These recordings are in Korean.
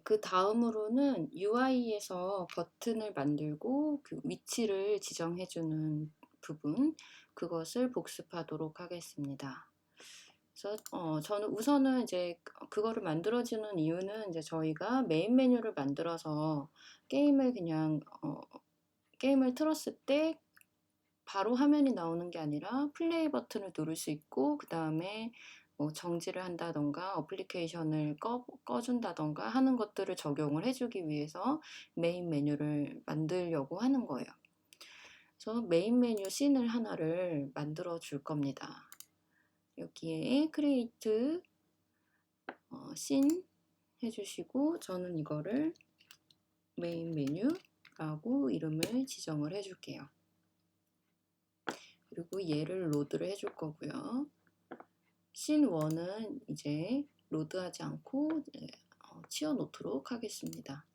그 다음으로는 UI에서 버튼을 만들고 그 위치를 지정해주는 부분, 그것을 복습하도록 하겠습니다. 그래서 저는 우선은 이제 그거를 만들어주는 이유는 이제 저희가 메인 메뉴를 만들어서 게임을 그냥 게임을 틀었을 때 바로 화면이 나오는 게 아니라 플레이 버튼을 누를 수 있고, 그 다음에 뭐 정지를 한다던가 어플리케이션을 꺼준다던가 하는 것들을 적용을 해주기 위해서 메인 메뉴를 만들려고 하는 거예요. 그래서 메인 메뉴 씬을 하나를 만들어 줄 겁니다. 여기에 크리에이트 씬 해주시고, 저는 이거를 메인 메뉴라고 이름을 지정을 해줄게요. 그리고 얘를 로드를 해줄 거고요. 씬 1은 이제 로드하지 않고 치워 놓도록 하겠습니다.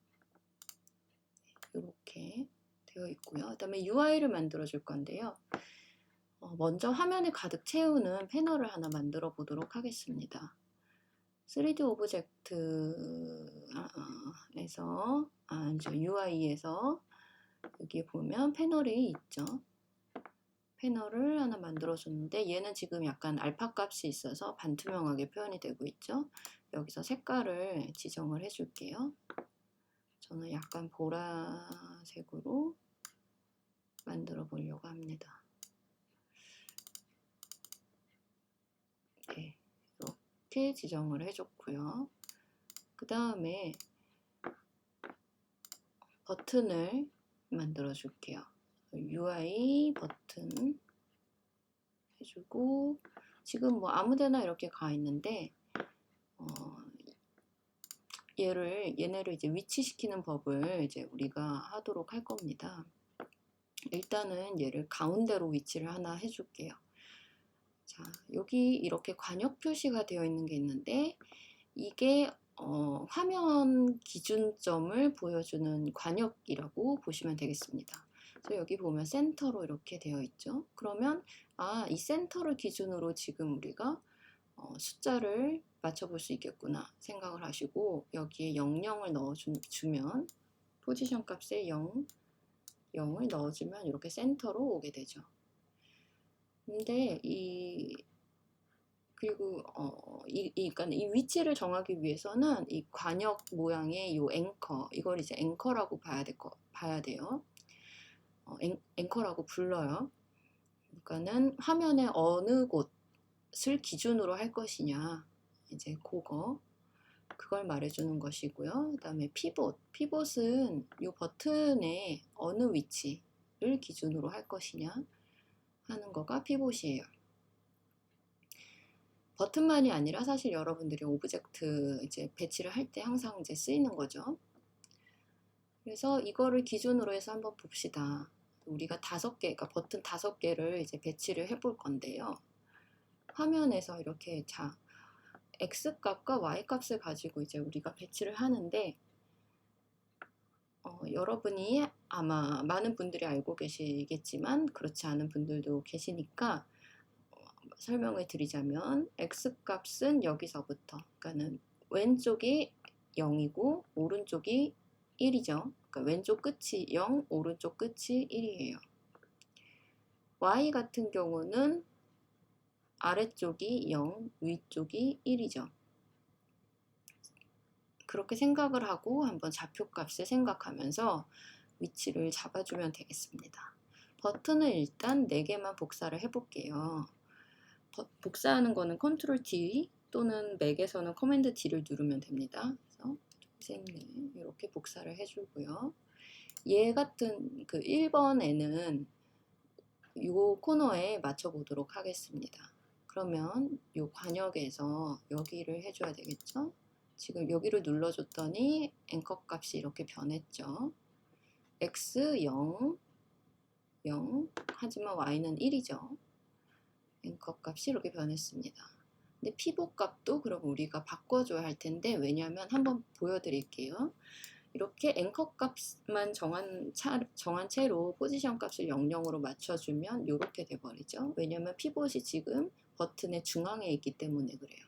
이렇게 되어 있고요. 그 다음에 UI를 만들어 줄 건데요. 먼저 화면을 가득 채우는 패널을 하나 만들어 보도록 하겠습니다. 3D 오브젝트에서 UI에서 여기 보면 패널이 있죠. 패널을 하나 만들어 줬는데 얘는 지금 약간 알파 값이 있어서 반투명하게 표현이 되고 있죠. 여기서 색깔을 지정을 해 줄게요. 저는 약간 보라색으로 만들어 보려고 합니다. 네, 이렇게 지정을 해 줬고요. 그 다음에 버튼을 만들어 줄게요. UI 버튼 해주고, 지금 뭐 아무데나 이렇게 가 있는데 얘네를 이제 위치시키는 법을 이제 우리가 하도록 할 겁니다. 일단은 얘를 가운데로 위치를 하나 해줄게요. 자, 여기 이렇게 관역 표시가 되어 있는 게 있는데, 이게 화면 기준점을 보여주는 관역이라고 보시면 되겠습니다. 그래서 여기 보면 센터로 이렇게 되어 있죠. 그러면 이 센터를 기준으로 지금 우리가 숫자를 맞춰볼 수 있겠구나 생각을 하시고, 여기에 00을 넣어주면 포지션 값에 0을 넣어주면 이렇게 센터로 오게 되죠. 근데 그러니까 이 위치를 정하기 위해서는 이 관역 모양의 이 앵커, 이걸 이제 앵커라고 봐야 돼요. 앵커라고 불러요. 그러니까는 화면의 어느 곳을 기준으로 할 것이냐, 이제 그걸 말해주는 것이고요. 그 다음에 피봇은 이 버튼의 어느 위치를 기준으로 할 것이냐 하는 거가 피봇이에요. 버튼만이 아니라 사실 여러분들이 오브젝트 이제 배치를 할 때 항상 이제 쓰이는 거죠. 그래서 이거를 기준으로 해서 한번 봅시다. 우리가 5개, 그러니까 버튼 5개를 이제 배치를 해볼 건데요. 화면에서 이렇게 X 값과 Y 값을 가지고 이제 우리가 배치를 하는데, 여러분이 아마 많은 분들이 알고 계시겠지만 그렇지 않은 분들도 계시니까 설명을 드리자면, X 값은 여기서부터, 그러니까는 왼쪽이 0이고 오른쪽이 1이죠. 그러니까 왼쪽 끝이 0, 오른쪽 끝이 1이에요. Y 같은 경우는 아래쪽이 0, 위쪽이 1이죠. 그렇게 생각을 하고 한번 좌표값을 생각하면서 위치를 잡아주면 되겠습니다. 버튼을 일단 4개만 복사를 해볼게요. 복사하는 거는 컨트롤 D 또는 맥에서는 커맨드 D를 누르면 됩니다. 그래서 이렇게 복사를 해주고요. 얘 같은 그 1번에는 이 코너에 맞춰 보도록 하겠습니다. 그러면 이 관역에서 여기를 해줘야 되겠죠? 지금 여기를 눌러줬더니 앵커 값이 이렇게 변했죠. X 0, 0, 하지만 Y는 1이죠. 앵커 값이 이렇게 변했습니다. 근데 피봇 값도 그럼 우리가 바꿔줘야 할 텐데, 왜냐하면 한번 보여드릴게요. 이렇게 앵커 값만 정한 채로 포지션 값을 00으로 맞춰주면 이렇게 돼버리죠. 왜냐하면 피봇이 지금 버튼의 중앙에 있기 때문에 그래요.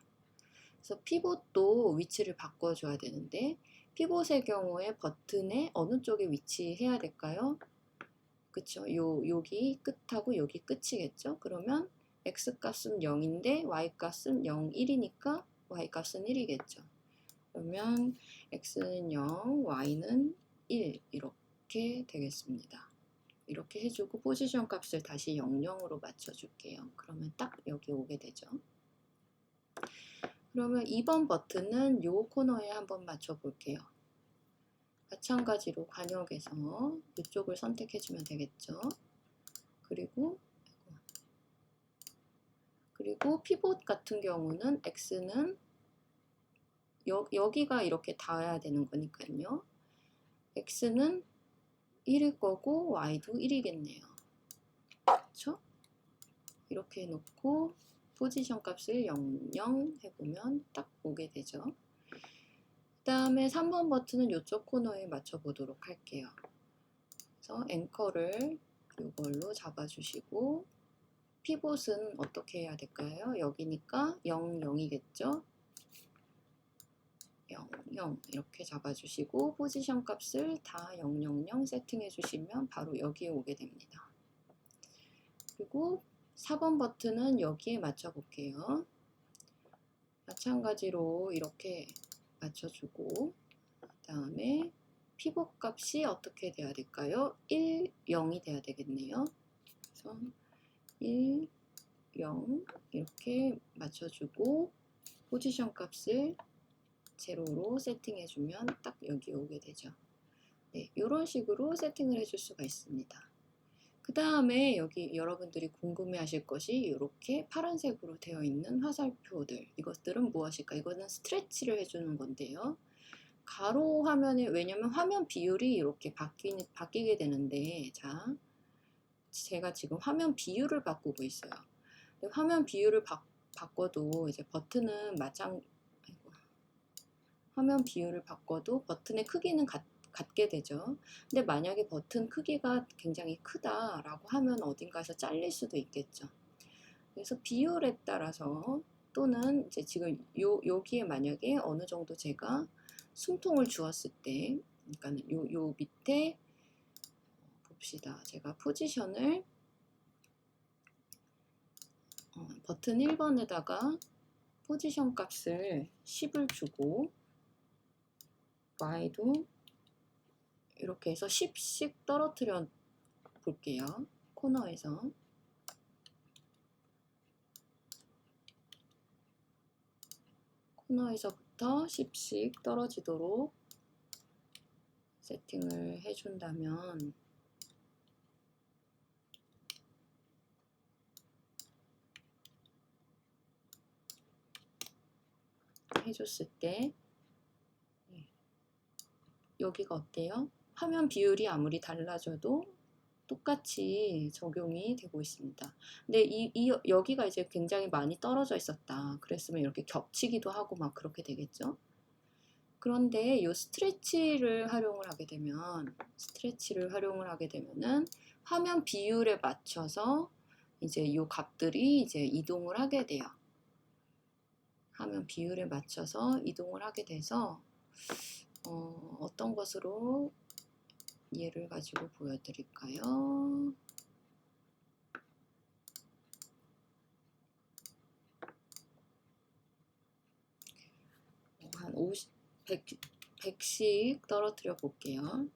그래서 피봇도 위치를 바꿔줘야 되는데, 피봇의 경우에 버튼의 어느 쪽에 위치해야 될까요? 그쵸? 여기 끝하고 여기 끝이겠죠? 그러면 x 값은 0인데 y 값은 0, 1이니까 y 값은 1이겠죠. 그러면 x는 0, y는 1 이렇게 되겠습니다. 이렇게 해주고 포지션 값을 다시 00으로 맞춰줄게요. 그러면 딱 여기 오게 되죠. 그러면 2번 버튼은 요 코너에 한번 맞춰볼게요. 마찬가지로 관역에서 이쪽을 선택해주면 되겠죠. 그리고 피봇 같은 경우는 x는 여기가 이렇게 닿아야 되는 거니까요. x는 1일 거고 y도 1이겠네요. 그렇죠? 이렇게 해놓고 포지션 값을 00 해보면 딱 오게 되죠. 그 다음에 3번 버튼은 이쪽 코너에 맞춰 보도록 할게요. 그래서 앵커를 이걸로 잡아주시고 피봇은 어떻게 해야 될까요? 여기니까 0, 0이겠죠? 0, 0 이렇게 잡아주시고 포지션 값을 다 0, 0, 0 세팅해 주시면 바로 여기에 오게 됩니다. 그리고 4번 버튼은 여기에 맞춰 볼게요. 마찬가지로 이렇게 맞춰주고 그 다음에 피봇 값이 어떻게 돼야 될까요? 1, 0이 돼야 되겠네요. 그래서 1, 0 이렇게 맞춰주고 포지션 값을 제로로 세팅해주면 딱 여기 오게 되죠. 네, 이런 식으로 세팅을 해줄 수가 있습니다. 그 다음에 여기 여러분들이 궁금해 하실 것이 이렇게 파란색으로 되어 있는 화살표들, 이것들은 무엇일까? 이거는 스트레치를 해주는 건데요. 가로 화면에, 왜냐면 화면 비율이 이렇게 바뀌게 되는데, 자, 제가 지금 화면 비율을 바꾸고 있어요. 화면 비율을 바꿔도 이제 버튼은 화면 비율을 바꿔도 버튼의 크기는 같게 되죠. 근데 만약에 버튼 크기가 굉장히 크다라고 하면 어딘가에서 잘릴 수도 있겠죠. 그래서 비율에 따라서 또는 이제 지금 여기에 만약에 어느 정도 제가 숨통을 주었을 때, 그러니까 요 밑에 봅시다. 제가 포지션을 버튼 1번에다가 포지션 값을 10을 주고 y도 이렇게 해서 10씩 떨어뜨려 볼게요. 코너에서. 코너에서부터 10씩 떨어지도록 세팅을 해준다면 해줬을 때 여기가 어때요? 화면 비율이 아무리 달라져도 똑같이 적용이 되고 있습니다. 근데 여기가 이제 굉장히 많이 떨어져 있었다. 그랬으면 이렇게 겹치기도 하고 막 그렇게 되겠죠. 그런데 이 스트레치를 활용을 하게 되면은 화면 비율에 맞춰서 이제 이 값들이 이제 이동을 하게 돼요. 화면 비율에 맞춰서 이동을 하게 돼서 어떤 것으로 예를 가지고 보여드릴까요? 한 100씩 떨어뜨려 볼게요.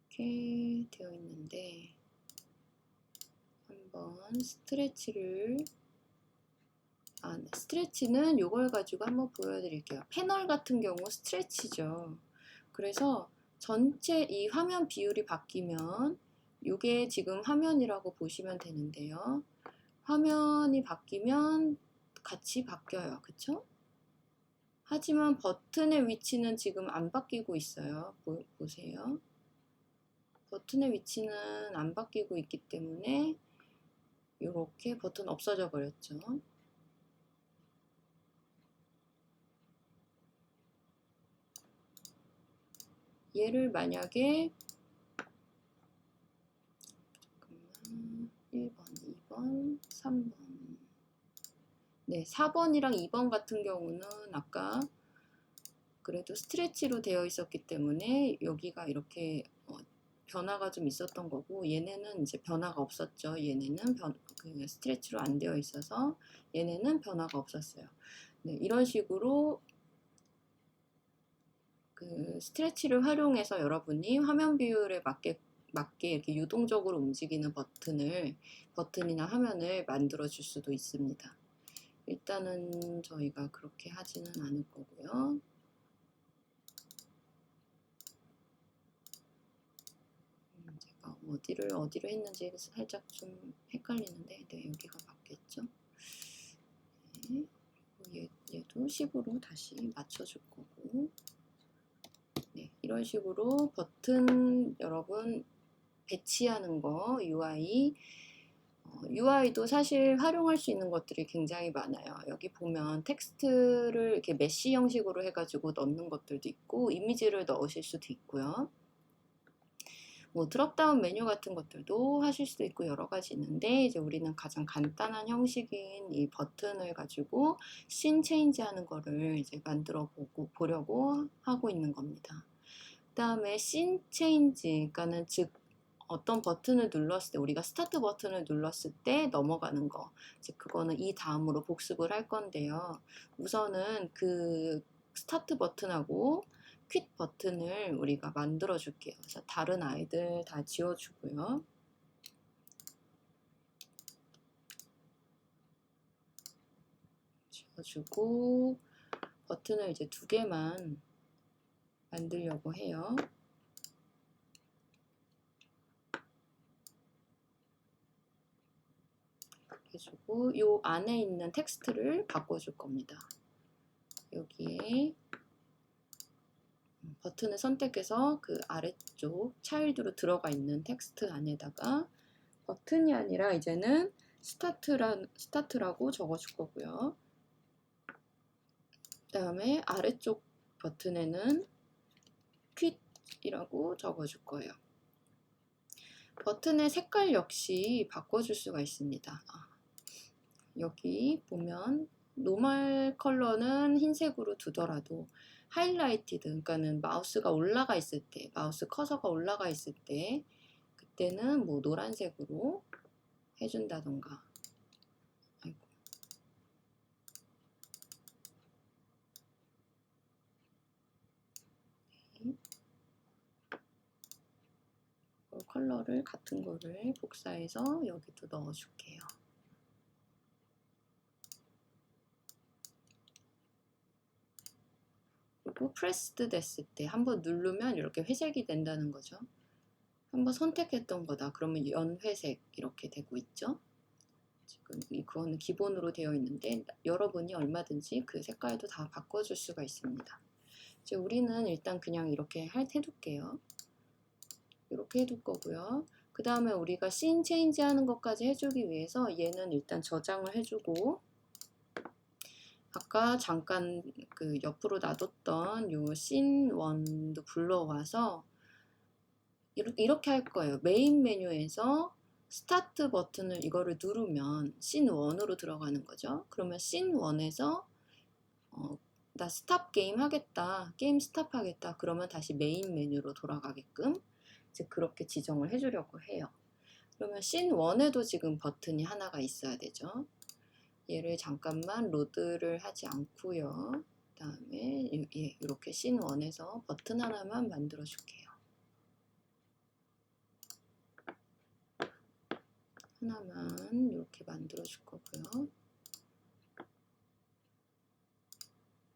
이렇게 되어 있는데 한번 스트레치는 이걸 가지고 한번 보여드릴게요. 패널 같은 경우 스트레치죠. 그래서 전체 이 화면 비율이 바뀌면 이게 지금 화면이라고 보시면 되는데요. 화면이 바뀌면 같이 바뀌어요. 그쵸? 하지만 버튼의 위치는 지금 안 바뀌고 있어요. 보세요. 버튼의 위치는 안 바뀌고 있기 때문에 이렇게 버튼 없어져 버렸죠. 얘를 만약에 1번, 2번, 3번 네, 4번이랑 2번 같은 경우는 아까 그래도 스트레치로 되어 있었기 때문에 여기가 이렇게 변화가 좀 있었던 거고, 얘네는 이제 변화가 없었죠. 얘네는 그 스트레치로 안 되어 있어서 얘네는 변화가 없었어요. 네, 이런 식으로 그 스트레치를 활용해서 여러분이 화면 비율에 맞게 이렇게 유동적으로 움직이는 버튼이나 화면을 만들어 줄 수도 있습니다. 일단은 저희가 그렇게 하지는 않을 거고요. 제가 어디를 했는지 살짝 좀 헷갈리는데, 네, 여기가 맞겠죠? 네, 얘도 10으로 다시 맞춰줄 거고, 네, 이런 식으로 버튼 여러분 배치하는 거, UI도 사실 활용할 수 있는 것들이 굉장히 많아요. 여기 보면 텍스트를 이렇게 메쉬 형식으로 해가지고 넣는 것들도 있고, 이미지를 넣으실 수도 있고요. 뭐 드롭다운 메뉴 같은 것들도 하실 수도 있고 여러 가지 있는데, 이제 우리는 가장 간단한 형식인 이 버튼을 가지고 씬 체인지 하는 거를 이제 보려고 하고 있는 겁니다. 그 다음에 씬 체인지, 그러니까는 즉 어떤 버튼을 눌렀을 때, 우리가 스타트 버튼을 눌렀을 때 넘어가는 거, 즉 그거는 이 다음으로 복습을 할 건데요. 우선은 그 스타트 버튼하고 퀵 버튼을 우리가 만들어 줄게요. 그래서 다른 아이들 다 지워주고요. 지워주고 버튼을 이제 2개만 만들려고 해요. 해주고 요 안에 있는 텍스트를 바꿔줄 겁니다. 여기에 버튼을 선택해서 그 아래쪽 차일드로 들어가 있는 텍스트 안에다가 버튼이 아니라 이제는 스타트라고 적어줄 거고요. 그 다음에 아래쪽 버튼에는 퀵이라고 적어줄 거예요. 버튼의 색깔 역시 바꿔줄 수가 있습니다. 여기 보면 노멀 컬러는 흰색으로 두더라도 하이라이티드, 그러니까는 마우스가 올라가 있을 때, 마우스 커서가 올라가 있을 때, 그때는 뭐 노란색으로 해준다던가. 아이고. 네. 컬러를 같은 거를 복사해서 여기도 넣어줄게요. 그리고 프레스드 됐을 때 한번 누르면 이렇게 회색이 된다는 거죠. 한번 선택했던 거다. 그러면 연회색 이렇게 되고 있죠. 지금 그거는 기본으로 되어 있는데 여러분이 얼마든지 그 색깔도 다 바꿔줄 수가 있습니다. 이제 우리는 일단 그냥 이렇게 해둘게요. 이렇게 해둘 거고요. 그 다음에 우리가 씬 체인지 하는 것까지 해주기 위해서 얘는 일단 저장을 해주고, 아까 잠깐 그 옆으로 놔뒀던 요 씬 원도 불러와서 이렇게 할 거예요. 메인 메뉴에서 스타트 버튼을 이거를 누르면 씬 1으로 들어가는 거죠. 그러면 씬 1에서 나 스탑 게임 하겠다, 게임 스탑 하겠다, 그러면 다시 메인 메뉴로 돌아가게끔 이제 그렇게 지정을 해주려고 해요. 그러면 씬 1에도 지금 버튼이 하나가 있어야 되죠. 얘를 잠깐만 로드를 하지 않고요. 그 다음에 이렇게 씬 1에서 버튼 하나만 만들어 줄게요. 하나만 이렇게 만들어 줄 거고요.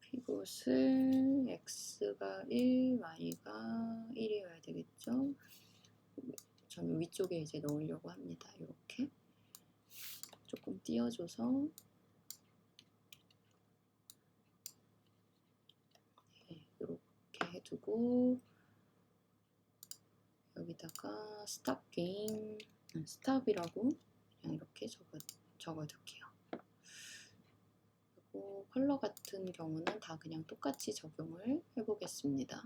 피봇을 x가 1, y가 1이어야 되겠죠. 저는 위쪽에 이제 넣으려고 합니다. 이렇게 조금 띄워줘서 이렇게 해두고, 여기다가 스탑 게임, 스탑이라고 그냥 이렇게 적어둘게요. 그리고 컬러 같은 경우는 다 그냥 똑같이 적용을 해보겠습니다.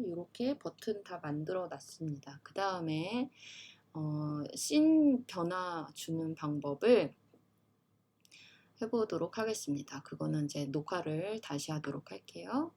이렇게 버튼 다 만들어 놨습니다. 그 다음에 씬 변화 주는 방법을 해보도록 하겠습니다. 그거는 이제 녹화를 다시 하도록 할게요.